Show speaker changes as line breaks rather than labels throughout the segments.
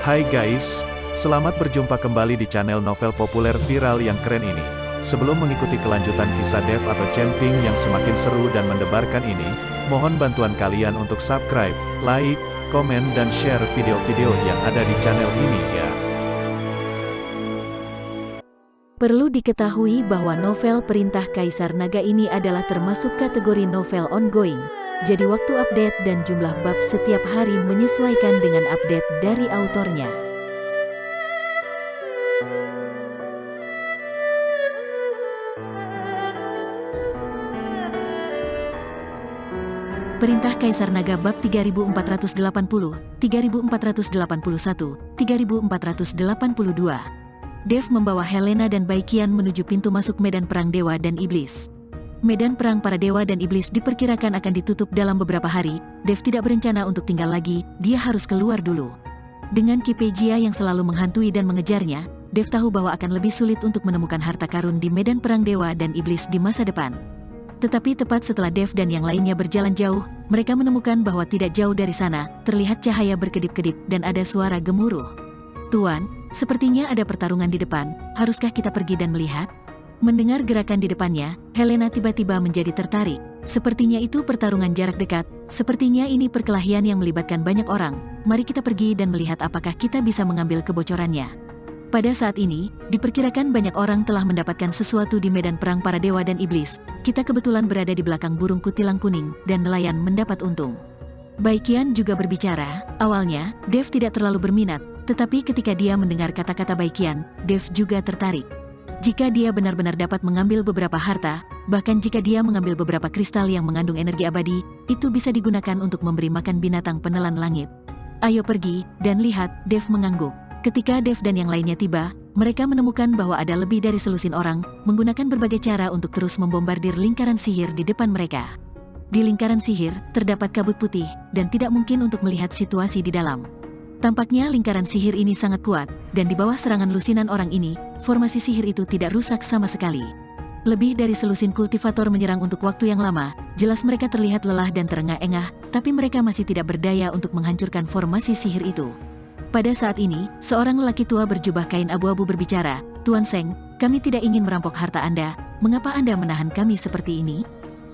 Hai guys, selamat berjumpa kembali di channel novel populer viral yang keren ini. Sebelum mengikuti kelanjutan kisah Dev atau Camping yang semakin seru dan mendebarkan ini, mohon bantuan kalian untuk subscribe, like, komen dan share video-video yang ada di channel ini ya.
Perlu diketahui bahwa novel Perintah Kaisar Naga ini adalah termasuk kategori novel ongoing. Jadi waktu update dan jumlah bab setiap hari menyesuaikan dengan update dari autornya. Perintah Kaisar Naga bab 3480, 3481, 3482. Dev membawa Helena dan Baikian menuju pintu masuk medan perang dewa dan iblis. Medan perang para dewa dan iblis diperkirakan akan ditutup dalam beberapa hari. Dev tidak berencana untuk tinggal lagi, dia harus keluar dulu. Dengan Kipejia yang selalu menghantui dan mengejarnya, Dev tahu bahwa akan lebih sulit untuk menemukan harta karun di medan perang dewa dan iblis di masa depan. Tetapi tepat setelah Dev dan yang lainnya berjalan jauh, mereka menemukan bahwa tidak jauh dari sana, terlihat cahaya berkedip-kedip dan ada suara gemuruh. "Tuan, sepertinya ada pertarungan di depan, haruskah kita pergi dan melihat?" Mendengar gerakan di depannya, Helena tiba-tiba menjadi tertarik. Sepertinya itu pertarungan jarak dekat, sepertinya ini perkelahian yang melibatkan banyak orang. Mari kita pergi dan melihat apakah kita bisa mengambil kebocorannya. Pada saat ini, diperkirakan banyak orang telah mendapatkan sesuatu di medan perang para dewa dan iblis. Kita kebetulan berada di belakang burung kutilang kuning, dan nelayan mendapat untung. Baikian juga berbicara. Awalnya, Dev tidak terlalu berminat, tetapi ketika dia mendengar kata-kata Baikian, Dev juga tertarik. Jika dia benar-benar dapat mengambil beberapa harta, bahkan jika dia mengambil beberapa kristal yang mengandung energi abadi, itu bisa digunakan untuk memberi makan binatang penelan langit. "Ayo pergi, dan lihat," Dev mengangguk. Ketika Dev dan yang lainnya tiba, mereka menemukan bahwa ada lebih dari selusin orang, menggunakan berbagai cara untuk terus membombardir lingkaran sihir di depan mereka. Di lingkaran sihir, terdapat kabut putih, dan tidak mungkin untuk melihat situasi di dalam. Tampaknya lingkaran sihir ini sangat kuat, dan di bawah serangan lusinan orang ini, formasi sihir itu tidak rusak sama sekali. Lebih dari selusin kultivator menyerang untuk waktu yang lama, jelas mereka terlihat lelah dan terengah-engah, tapi mereka masih tidak berdaya untuk menghancurkan formasi sihir itu. Pada saat ini, seorang lelaki tua berjubah kain abu-abu berbicara, "Tuan Seng, kami tidak ingin merampok harta Anda, mengapa Anda menahan kami seperti ini?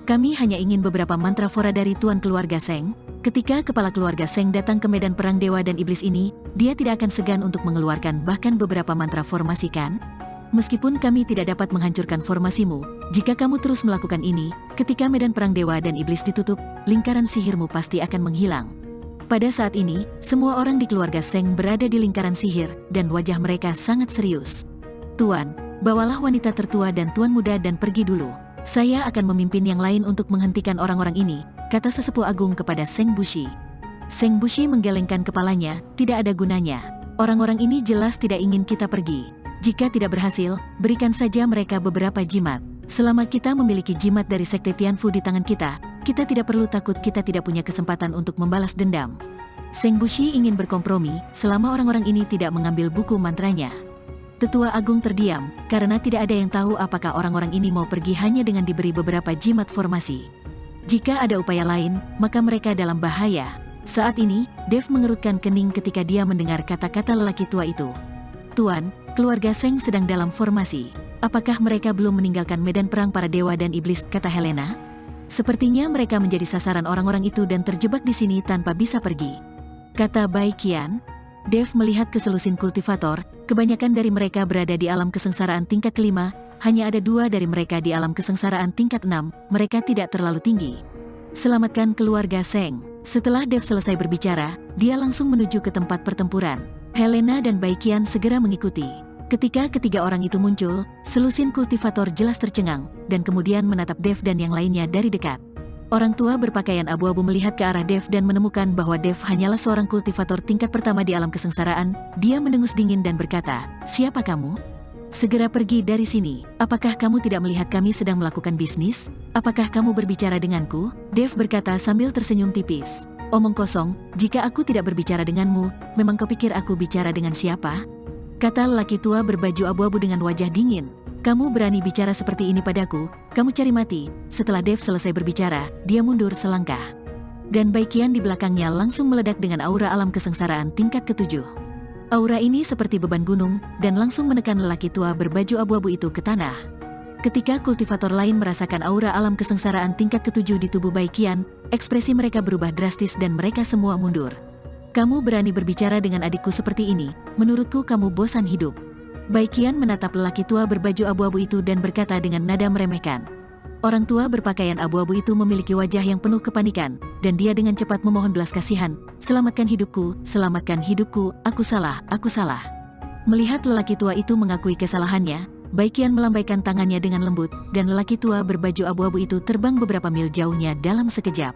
Kami hanya ingin beberapa mantra fora dari Tuan keluarga Seng." Ketika kepala keluarga Seng datang ke medan perang dewa dan iblis ini, dia tidak akan segan untuk mengeluarkan bahkan beberapa mantra formasi kan? "Meskipun kami tidak dapat menghancurkan formasimu, jika kamu terus melakukan ini, ketika medan perang dewa dan iblis ditutup, lingkaran sihirmu pasti akan menghilang." Pada saat ini, semua orang di keluarga Seng berada di lingkaran sihir, dan wajah mereka sangat serius. "Tuan, bawalah wanita tertua dan tuan muda dan pergi dulu. Saya akan memimpin yang lain untuk menghentikan orang-orang ini," kata sesepuh agung kepada Seng Bushi. Seng Bushi menggelengkan kepalanya, "Tidak ada gunanya. Orang-orang ini jelas tidak ingin kita pergi. Jika tidak berhasil, berikan saja mereka beberapa jimat. Selama kita memiliki jimat dari Sekte Tianfu di tangan kita, kita tidak perlu takut kita tidak punya kesempatan untuk membalas dendam." Seng Bushi ingin berkompromi, selama orang-orang ini tidak mengambil buku mantranya. Tetua Agung terdiam, karena tidak ada yang tahu apakah orang-orang ini mau pergi hanya dengan diberi beberapa jimat formasi. Jika ada upaya lain, maka mereka dalam bahaya. Saat ini, Dev mengerutkan kening ketika dia mendengar kata-kata lelaki tua itu. "Tuan, keluarga Seng sedang dalam formasi. Apakah mereka belum meninggalkan medan perang para dewa dan iblis?" kata Helena. "Sepertinya mereka menjadi sasaran orang-orang itu dan terjebak di sini tanpa bisa pergi," kata Baikian. Dev melihat ke selusin kultivator, kebanyakan dari mereka berada di alam kesengsaraan tingkat kelima, hanya ada 2 dari mereka di alam kesengsaraan tingkat 6, mereka tidak terlalu tinggi. "Selamatkan keluarga Seng." Setelah Dev selesai berbicara, dia langsung menuju ke tempat pertempuran. Helena dan Baikian segera mengikuti. Ketika ketiga orang itu muncul, selusin kultivator jelas tercengang, dan kemudian menatap Dev dan yang lainnya dari dekat. Orang tua berpakaian abu-abu melihat ke arah Dev dan menemukan bahwa Dev hanyalah seorang kultivator tingkat pertama di alam kesengsaraan. Dia mendengus dingin dan berkata, "Siapa kamu? Segera pergi dari sini. Apakah kamu tidak melihat kami sedang melakukan bisnis? Apakah kamu berbicara denganku?" Dev berkata sambil tersenyum tipis. "Omong kosong, jika aku tidak berbicara denganmu, memang kau pikir aku bicara dengan siapa?" kata lelaki tua berbaju abu-abu dengan wajah dingin. "Kamu berani bicara seperti ini padaku, kamu cari mati." Setelah Dev selesai berbicara, dia mundur selangkah. Dan Baikian di belakangnya langsung meledak dengan aura alam kesengsaraan tingkat ke-7. Aura ini seperti beban gunung, dan langsung menekan lelaki tua berbaju abu-abu itu ke tanah. Ketika kultivator lain merasakan aura alam kesengsaraan tingkat ke-7 di tubuh Baikian, ekspresi mereka berubah drastis dan mereka semua mundur. Kamu berani berbicara dengan adikku seperti ini, menurutku kamu bosan hidup. Baikian menatap lelaki tua berbaju abu-abu itu dan berkata dengan nada meremehkan. Orang tua berpakaian abu-abu itu memiliki wajah yang penuh kepanikan, dan dia dengan cepat memohon belas kasihan, selamatkan hidupku, aku salah, aku salah. Melihat lelaki tua itu mengakui kesalahannya, Baikian melambaikan tangannya dengan lembut, dan lelaki tua berbaju abu-abu itu terbang beberapa mil jauhnya dalam sekejap.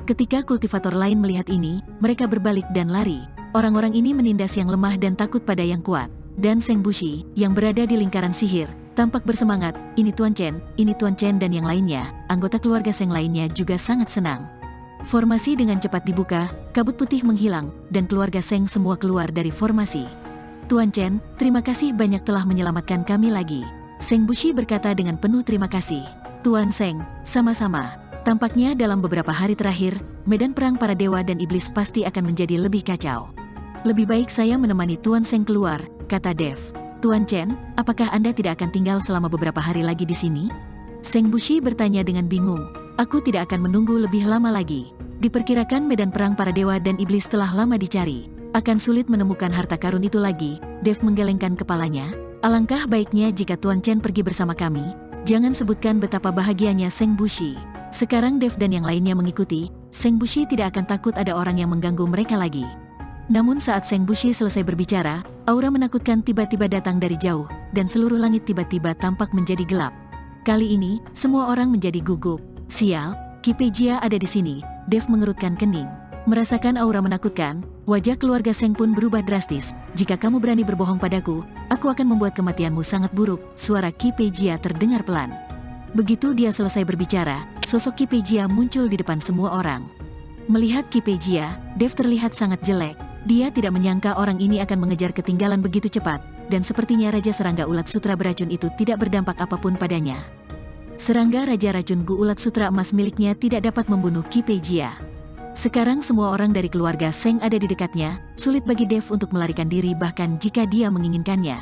Ketika kultivator lain melihat ini, mereka berbalik dan lari. Orang-orang ini menindas yang lemah dan takut pada yang kuat. Dan Seng Bushi, yang berada di lingkaran sihir, tampak bersemangat, ini Tuan Chen dan yang lainnya, anggota keluarga Seng lainnya juga sangat senang. Formasi dengan cepat dibuka, kabut putih menghilang, dan keluarga Seng semua keluar dari formasi. Tuan Chen, terima kasih banyak telah menyelamatkan kami lagi. Seng Bushi berkata dengan penuh terima kasih. Tuan Seng, sama-sama. Tampaknya dalam beberapa hari terakhir, medan perang para dewa dan iblis pasti akan menjadi lebih kacau. Lebih baik saya menemani Tuan Seng keluar, kata Dev. Tuan Chen, apakah Anda tidak akan tinggal selama beberapa hari lagi di sini? Seng Bushi bertanya dengan bingung. Aku tidak akan menunggu lebih lama lagi. Diperkirakan medan perang para dewa dan iblis telah lama dicari. Akan sulit menemukan harta karun itu lagi. Dev menggelengkan kepalanya. Alangkah baiknya jika Tuan Chen pergi bersama kami. Jangan sebutkan betapa bahagianya Seng Bushi. Sekarang Dev dan yang lainnya mengikuti. Seng Bushi tidak akan takut ada orang yang mengganggu mereka lagi. Namun saat Seng Bushi selesai berbicara, aura menakutkan tiba-tiba datang dari jauh, dan seluruh langit tiba-tiba tampak menjadi gelap. Kali ini, semua orang menjadi gugup. Sial, Qi Peijia ada di sini. Dev mengerutkan kening. Merasakan aura menakutkan, wajah keluarga Seng pun berubah drastis. Jika kamu berani berbohong padaku, aku akan membuat kematianmu sangat buruk. Suara Qi Peijia terdengar pelan. Begitu dia selesai berbicara, sosok Qi Peijia muncul di depan semua orang. Melihat Qi Peijia, Dev terlihat sangat jelek. Dia tidak menyangka orang ini akan mengejar ketinggalan begitu cepat, dan sepertinya Raja Serangga Ulat Sutra beracun itu tidak berdampak apapun padanya. Serangga Raja Racun Gu Ulat Sutra Emas miliknya tidak dapat membunuh Qi Peijia. Sekarang semua orang dari keluarga Seng ada di dekatnya, sulit bagi Dev untuk melarikan diri bahkan jika dia menginginkannya.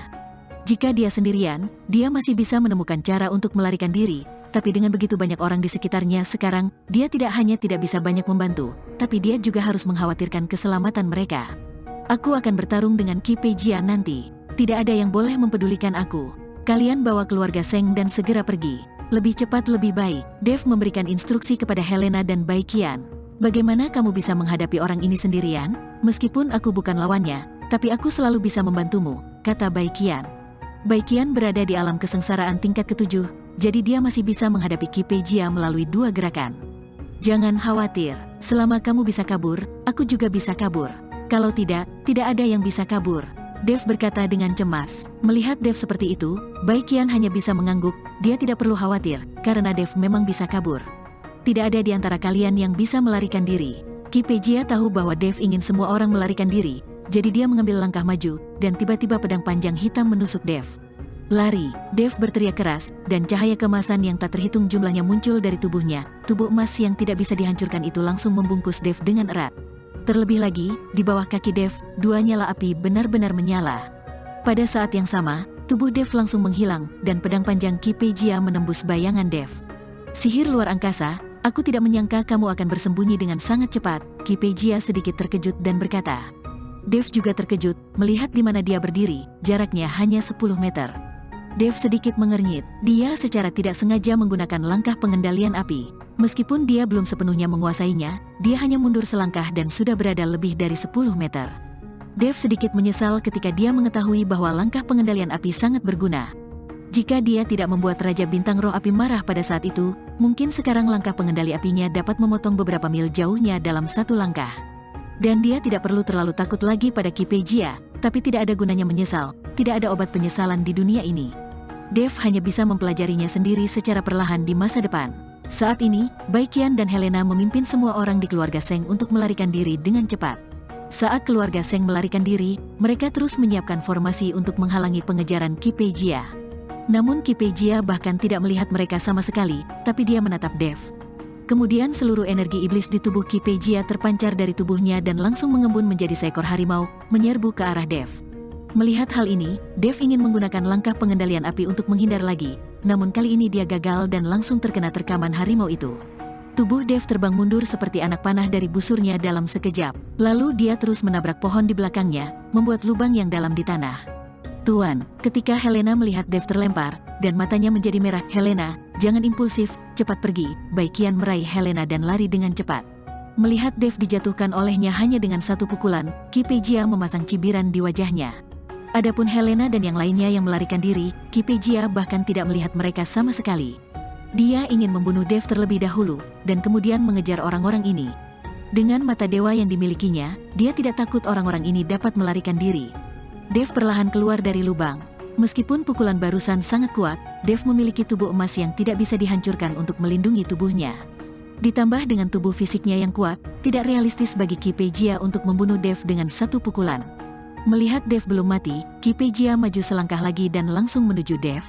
Jika dia sendirian, dia masih bisa menemukan cara untuk melarikan diri, tapi dengan begitu banyak orang di sekitarnya sekarang, dia tidak hanya tidak bisa banyak membantu, tapi dia juga harus mengkhawatirkan keselamatan mereka. Aku akan bertarung dengan Qi Peijia nanti. Tidak ada yang boleh mempedulikan aku. Kalian bawa keluarga Seng dan segera pergi. Lebih cepat lebih baik. Dev memberikan instruksi kepada Helena dan Baikian. Bagaimana kamu bisa menghadapi orang ini sendirian? Meskipun aku bukan lawannya, tapi aku selalu bisa membantumu, kata Baikian. Baikian berada di alam kesengsaraan tingkat ke-7, jadi dia masih bisa menghadapi Qi Peijia melalui 2 gerakan. Jangan khawatir, selama kamu bisa kabur, aku juga bisa kabur. Kalau tidak, tidak ada yang bisa kabur. Dev berkata dengan cemas. Melihat Dev seperti itu, Baikian hanya bisa mengangguk, dia tidak perlu khawatir, karena Dev memang bisa kabur. Tidak ada di antara kalian yang bisa melarikan diri. Qi Peijia tahu bahwa Dev ingin semua orang melarikan diri, jadi dia mengambil langkah maju, dan tiba-tiba pedang panjang hitam menusuk Dev. Lari, Dev berteriak keras, dan cahaya kemasan yang tak terhitung jumlahnya muncul dari tubuhnya. Tubuh emas yang tidak bisa dihancurkan itu langsung membungkus Dev dengan erat. Terlebih lagi, di bawah kaki Dev, 2 nyala api benar-benar menyala. Pada saat yang sama, tubuh Dev langsung menghilang, dan pedang panjang Qi Peijia menembus bayangan Dev. Sihir luar angkasa, aku tidak menyangka kamu akan bersembunyi dengan sangat cepat, Qi Peijia sedikit terkejut dan berkata. Dev juga terkejut, melihat di mana dia berdiri, jaraknya hanya 10 meter. Dev sedikit mengernyit, dia secara tidak sengaja menggunakan langkah pengendalian api. Meskipun dia belum sepenuhnya menguasainya, dia hanya mundur selangkah dan sudah berada lebih dari 10 meter. Dev sedikit menyesal ketika dia mengetahui bahwa langkah pengendalian api sangat berguna. Jika dia tidak membuat Raja Bintang Roh Api marah pada saat itu, mungkin sekarang langkah pengendali apinya dapat memotong beberapa mil jauhnya dalam 1 langkah. Dan dia tidak perlu terlalu takut lagi pada Qi Peijia, tapi tidak ada gunanya menyesal, tidak ada obat penyesalan di dunia ini. Dev hanya bisa mempelajarinya sendiri secara perlahan di masa depan. Saat ini, Baikian dan Helena memimpin semua orang di keluarga Seng untuk melarikan diri dengan cepat. Saat keluarga Seng melarikan diri, mereka terus menyiapkan formasi untuk menghalangi pengejaran Qi Peijia. Namun Qi Peijia bahkan tidak melihat mereka sama sekali, tapi dia menatap Dev. Kemudian seluruh energi iblis di tubuh Qi Peijia terpancar dari tubuhnya dan langsung mengembun menjadi seekor harimau, menyerbu ke arah Dev. Melihat hal ini, Dev ingin menggunakan langkah pengendalian api untuk menghindar lagi, namun kali ini dia gagal dan langsung terkena terkaman harimau itu. Tubuh Dev terbang mundur seperti anak panah dari busurnya dalam sekejap. Lalu dia terus menabrak pohon di belakangnya, membuat lubang yang dalam di tanah. Tuan, ketika Helena melihat Dev terlempar, dan matanya menjadi merah, "Helena, jangan impulsif, cepat pergi." Baikian meraih Helena dan lari dengan cepat. Melihat Dev dijatuhkan olehnya hanya dengan satu pukulan, Ki Pejia memasang cibiran di wajahnya. Adapun Helena dan yang lainnya yang melarikan diri, Ki Pejia bahkan tidak melihat mereka sama sekali. Dia ingin membunuh Dev terlebih dahulu, dan kemudian mengejar orang-orang ini. Dengan mata dewa yang dimilikinya, dia tidak takut orang-orang ini dapat melarikan diri. Dev perlahan keluar dari lubang. Meskipun pukulan barusan sangat kuat, Dev memiliki tubuh emas yang tidak bisa dihancurkan untuk melindungi tubuhnya. Ditambah dengan tubuh fisiknya yang kuat, tidak realistis bagi Ki Pejia untuk membunuh Dev dengan satu pukulan. Melihat Dev belum mati, Ki Pejia maju selangkah lagi dan langsung menuju Dev.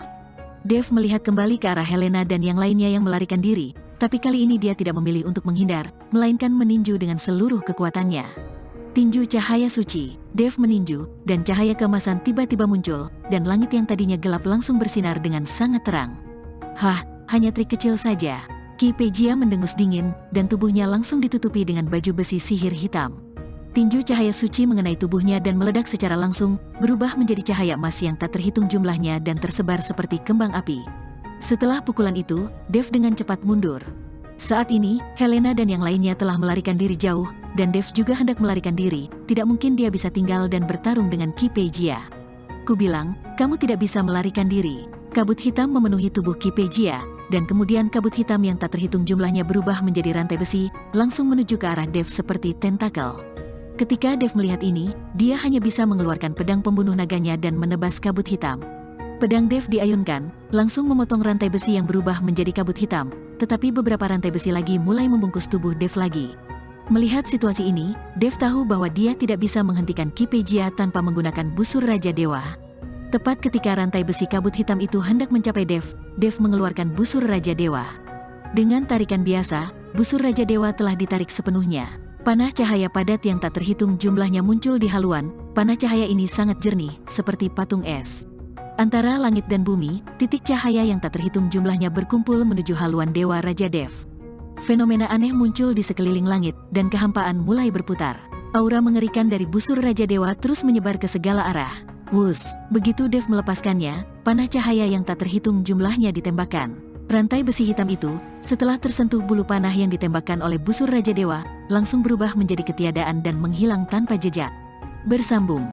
Dev melihat kembali ke arah Helena dan yang lainnya yang melarikan diri, tapi kali ini dia tidak memilih untuk menghindar, melainkan meninju dengan seluruh kekuatannya. Tinju cahaya suci, Dev meninju, dan cahaya keemasan tiba-tiba muncul, dan langit yang tadinya gelap langsung bersinar dengan sangat terang. Hah, hanya trik kecil saja. Ki Pejia mendengus dingin, dan tubuhnya langsung ditutupi dengan baju besi sihir hitam. Tinju cahaya suci mengenai tubuhnya dan meledak secara langsung, berubah menjadi cahaya emas yang tak terhitung jumlahnya dan tersebar seperti kembang api. Setelah pukulan itu, Dev dengan cepat mundur. Saat ini, Helena dan yang lainnya telah melarikan diri jauh, dan Dev juga hendak melarikan diri, tidak mungkin dia bisa tinggal dan bertarung dengan Ki Pejia. Kubilang, kamu tidak bisa melarikan diri. Kabut hitam memenuhi tubuh Ki Pejia, dan kemudian kabut hitam yang tak terhitung jumlahnya berubah menjadi rantai besi, langsung menuju ke arah Dev seperti tentakel. Ketika Dev melihat ini, dia hanya bisa mengeluarkan pedang pembunuh naganya dan menebas kabut hitam. Pedang Dev diayunkan, langsung memotong rantai besi yang berubah menjadi kabut hitam, tetapi beberapa rantai besi lagi mulai membungkus tubuh Dev lagi. Melihat situasi ini, Dev tahu bahwa dia tidak bisa menghentikan Ki Pejia tanpa menggunakan busur Raja Dewa. Tepat ketika rantai besi kabut hitam itu hendak mencapai Dev, Dev mengeluarkan busur Raja Dewa. Dengan tarikan biasa, busur Raja Dewa telah ditarik sepenuhnya. Panah cahaya padat yang tak terhitung jumlahnya muncul di haluan. Panah cahaya ini sangat jernih, seperti patung es. Antara langit dan bumi, titik cahaya yang tak terhitung jumlahnya berkumpul menuju haluan Dewa Raja Dev. Fenomena aneh muncul di sekeliling langit, dan kehampaan mulai berputar. Aura mengerikan dari busur Raja Dewa terus menyebar ke segala arah. Wus, begitu Dev melepaskannya, panah cahaya yang tak terhitung jumlahnya ditembakkan. Rantai besi hitam itu, setelah tersentuh bulu panah yang ditembakkan oleh busur Raja Dewa, langsung berubah menjadi ketiadaan dan menghilang tanpa jejak. Bersambung.